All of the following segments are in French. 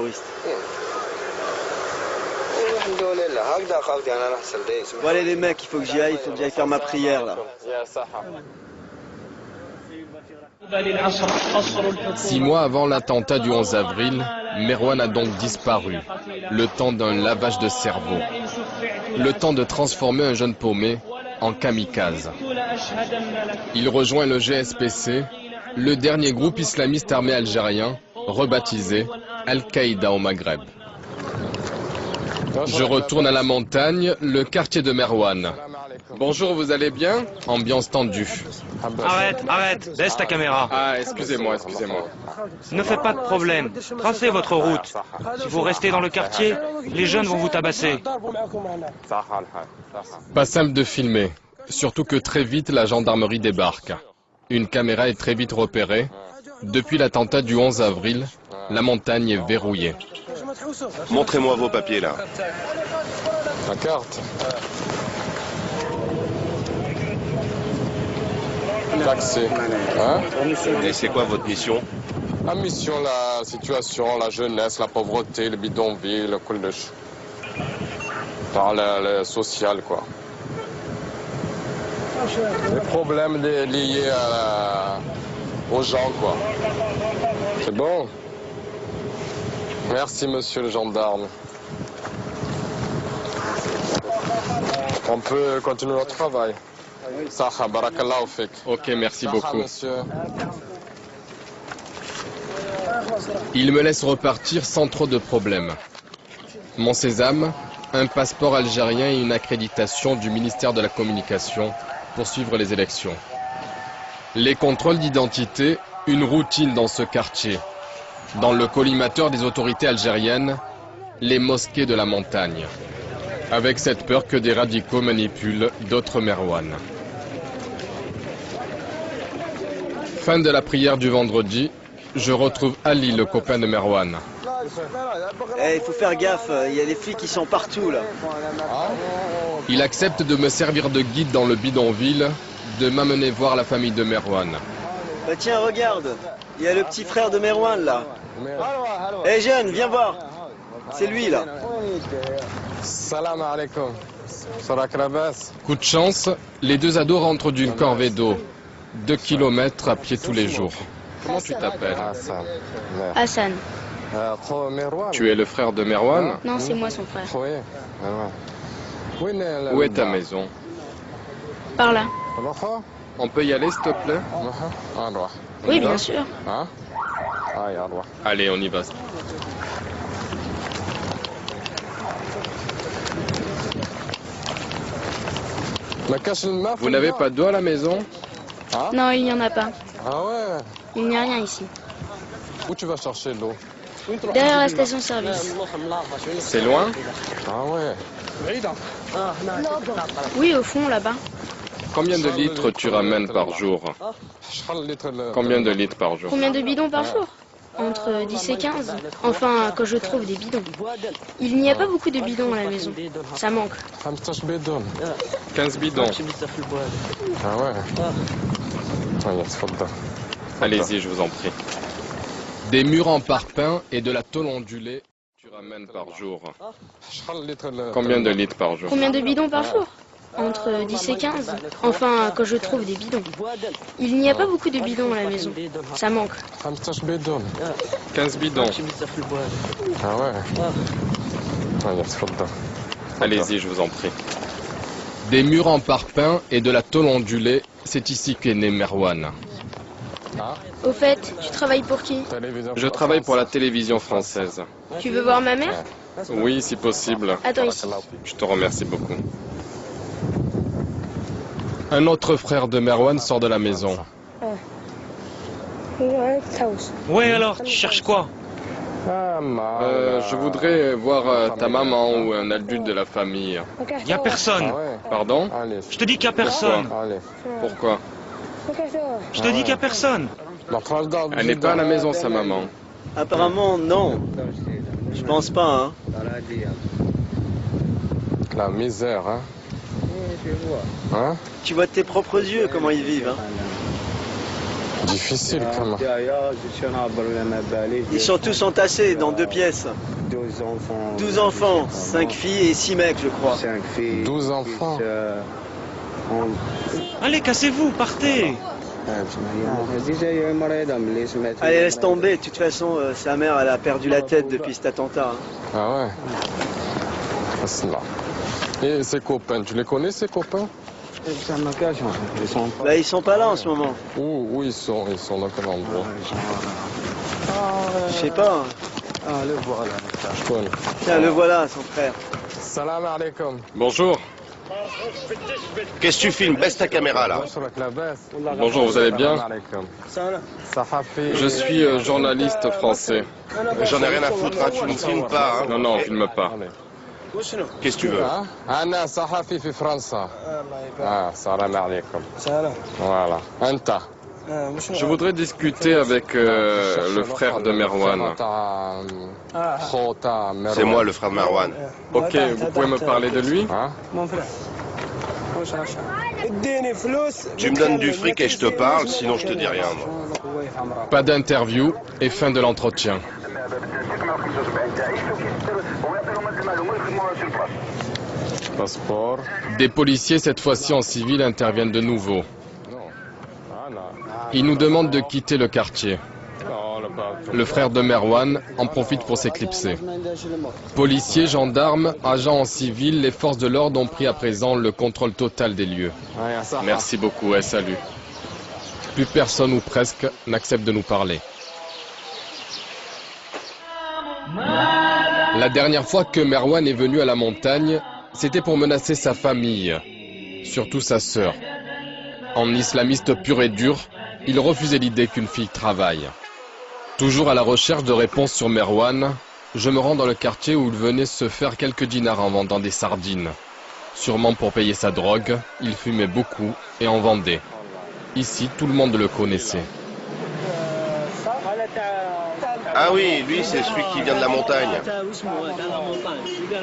terroristes. Bon allez les mecs, il faut que j'y aille, faire ma prière là. 6 mois avant l'attentat du 11 avril, Merwan a donc disparu. Le temps d'un lavage de cerveau. Le temps de transformer un jeune paumé en kamikaze. Il rejoint le GSPC, le dernier groupe islamiste armé algérien, rebaptisé Al-Qaïda au Maghreb. Je retourne à la montagne, le quartier de Merwan. Bonjour, vous allez bien? Ambiance tendue. Arrête, baisse ta caméra. Ah, excusez-moi. Ne faites pas de problème, tracez votre route. Si vous restez dans le quartier, les jeunes vont vous tabasser. Pas simple de filmer, surtout que très vite la gendarmerie débarque. Une caméra est très vite repérée. Depuis l'attentat du 11 avril, la montagne est verrouillée. Montrez-moi vos papiers là. La carte. L'accès. Hein? Et c'est quoi votre mission? La mission, la situation, la jeunesse, la pauvreté, le bidonville, le couloche. Le social, quoi. Les problèmes liés aux gens, quoi. C'est bon? Merci, monsieur le gendarme. On peut continuer notre travail. Saha, barakallahu fik. Ok, merci beaucoup. Monsieur. Il me laisse repartir sans trop de problèmes. Mon sésame, un passeport algérien et une accréditation du ministère de la Communication pour suivre les élections. Les contrôles d'identité, une routine dans ce quartier. Dans le collimateur des autorités algériennes, les mosquées de la montagne. Avec cette peur que des radicaux manipulent d'autres Merwan. Fin de la prière du vendredi, je retrouve Ali, le copain de Merwan. Il faut faire gaffe, il y a des flics qui sont partout là. Il accepte de me servir de guide dans le bidonville, de m'amener voir la famille de Merwan. Bah tiens, regarde, il y a le petit frère de Merwan là. Hé jeune, viens voir. C'est lui là. Salam alaikum. Coup de chance, les deux ados rentrent d'une corvée d'eau. 2 kilomètres à pied tous les jours. Comment tu t'appelles? Hassan. Tu es le frère de Merwan? Non, c'est moi son frère. Où est ta maison? Par là. On peut y aller, s'il te plaît? Oui, bien sûr. Allez, on y va. Vous n'avez pas d'eau à la maison? Non, il n'y en a pas. Ah ouais? Il n'y a rien ici. Où tu vas chercher l'eau? Derrière la station-service. C'est loin? Ah ouais. Oui, au fond, là-bas. Combien de litres tu ramènes par jour? Combien de litres par jour? Combien de bidons par jour? Entre 10 et 15. Enfin, quand je trouve des bidons. Il n'y a pas beaucoup de bidons à la maison. Ça manque. 15 bidons. Ah ouais. Allez-y, je vous en prie. Des murs en parpaing et de la tôle ondulée, tu ramènes par jour. Combien de litres par jour? Combien de bidons par jour? Entre 10 et 15. Enfin, quand je trouve des bidons. Il n'y a pas beaucoup de bidons à la maison. Ça manque. 15 bidons. Ah ouais. Allez-y, je vous en prie. Des murs en parpaing et de la tôle ondulée, c'est ici qu'est né Merwan. Au fait, tu travailles pour qui? Je travaille pour la télévision française. Tu veux voir ma mère? Oui, si possible. Attends ici. Je te remercie beaucoup. Un autre frère de Merwan sort de la maison. Ouais alors, tu cherches quoi? Je voudrais voir ta maman ou un adulte de la famille. Y a personne. Pardon? Je te dis qu'il y a personne. Pourquoi? Je te dis qu'il y a personne. Elle n'est pas à la maison, sa maman. Apparemment, non. Je pense pas, hein. La misère, hein? Tu vois de tes propres yeux comment ils vivent, hein. Difficile quand même. Ils sont tous entassés dans 2 pièces. 12 enfants, 5 filles et 6 mecs, je crois. 12 enfants. Allez, cassez-vous, partez. Allez, laisse tomber. De toute façon, sa mère, elle a perdu la tête depuis cet attentat. Hein. Ah ouais. Là. Et ses copains, tu les connais ces copains? Bah, ils sont pas là en ce moment. Où ils sont dans quel endroit? Je sais pas. Je connais. Tiens, le voilà, son frère. Salam alaikum. Bonjour. Qu'est-ce que tu filmes? Baisse ta caméra là. Bonjour, vous allez bien? Je suis journaliste français. J'en ai rien à foutre, hein. Tu ne filmes pas. Hein. Non, non, on filme pas. Qu'est-ce que tu veux? Anna Sahafi fi France. Ah, salam alaikum. Voilà. Anta. Je voudrais discuter avec le frère de Merwan. C'est moi le frère de Marwan. Ok, vous pouvez me parler de lui? Tu me donnes du fric et je te parle, sinon je te dis rien. Moi. Pas d'interview et fin de l'entretien. Passeport. Des policiers, cette fois-ci en civil, interviennent de nouveau. Ils nous demandent de quitter le quartier. Le frère de Merwan en profite pour s'éclipser. Policiers, gendarmes, agents en civil, les forces de l'ordre ont pris à présent le contrôle total des lieux. Merci beaucoup et salut. Plus personne ou presque n'accepte de nous parler. La dernière fois que Merwan est venu à la montagne, c'était pour menacer sa famille, surtout sa sœur. En islamiste pur et dur, il refusait l'idée qu'une fille travaille. Toujours à la recherche de réponses sur Merwan, je me rends dans le quartier où il venait se faire quelques dinars en vendant des sardines. Sûrement pour payer sa drogue, il fumait beaucoup et en vendait. Ici, tout le monde le connaissait. Ah oui, lui c'est celui qui vient de la montagne.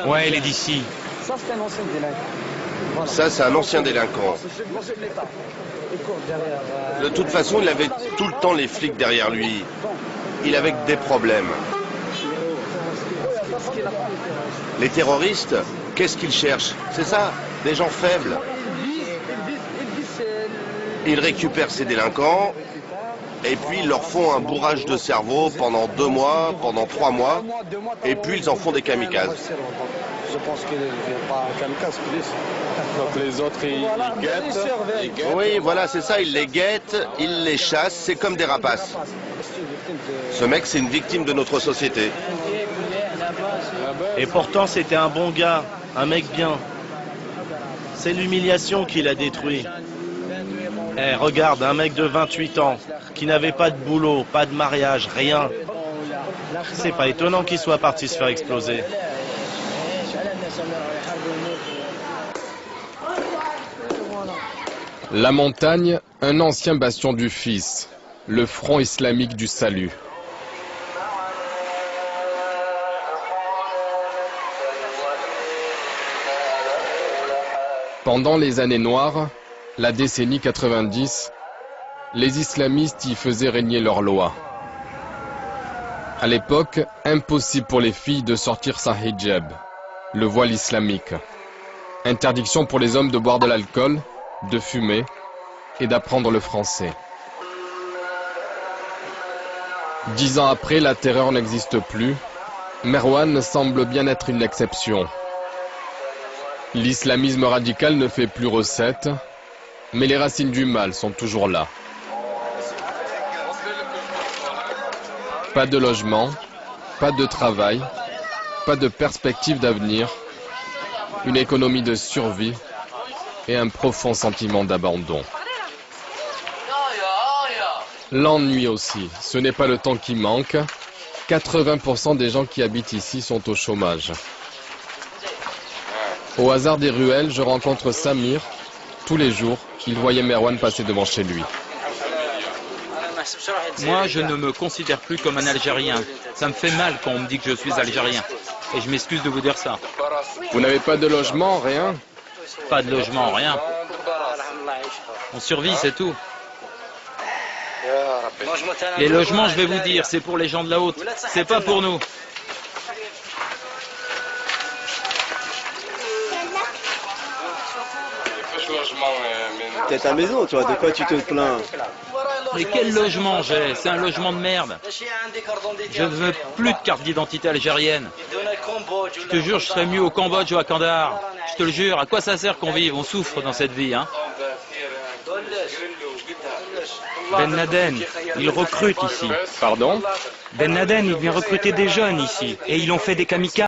Ouais, il est d'ici. Ça c'est un ancien délinquant. De toute façon, il avait tout le temps les flics derrière lui. Il avait des problèmes. Les terroristes, qu'est-ce qu'ils cherchent? C'est ça, des gens faibles. Ils récupèrent ces délinquants et puis ils leur font un bourrage de cerveau pendant 2 mois, pendant 3 mois, et puis ils en font des kamikazes. Je pense qu'il ne vient pas un kamikaze plus. Donc les autres, ils guettent. Oui, voilà, c'est ça, ils les guettent, ils les chassent, c'est comme des rapaces. Ce mec, c'est une victime de notre société. Et pourtant, c'était un bon gars, un mec bien. C'est l'humiliation qui l'a détruit. Eh, regarde, un mec de 28 ans, qui n'avait pas de boulot, pas de mariage, rien. C'est pas étonnant qu'il soit parti se faire exploser. La montagne, un ancien bastion du fils, le front islamique du salut. Pendant les années noires, la décennie 90, les islamistes y faisaient régner leurs lois. À l'époque, impossible pour les filles de sortir sans hijab, le voile islamique. Interdiction pour les hommes de boire de l'alcool, de fumer et d'apprendre le français. 10 ans après, la terreur n'existe plus. Merwan semble bien être une exception. L'islamisme radical ne fait plus recette, mais les racines du mal sont toujours là. Pas de logement, pas de travail, pas de perspective d'avenir, une économie de survie et un profond sentiment d'abandon. L'ennui aussi, ce n'est pas le temps qui manque. 80% des gens qui habitent ici sont au chômage. Au hasard des ruelles, je rencontre Samir. Tous les jours, il voyait Merwan passer devant chez lui. Moi, je ne me considère plus comme un Algérien. Ça me fait mal quand on me dit que je suis Algérien. Et je m'excuse de vous dire ça. Vous n'avez pas de logement, rien? Pas de logement, rien. On survit, c'est tout. Les logements, je vais vous dire, c'est pour les gens de la haute, c'est pas pour nous. T'es à ta maison, toi, de quoi tu te plains? Mais quel logement j'ai? C'est un logement de merde. Je ne veux plus de carte d'identité algérienne. Je te jure, je serais mieux au Cambodge ou à Kandahar. Je te le jure, à quoi ça sert qu'on vive? On souffre dans cette vie, hein. Ben Laden, il recrute ici. Pardon? Ben Laden, il vient recruter des jeunes ici. Et ils ont fait des kamikazes.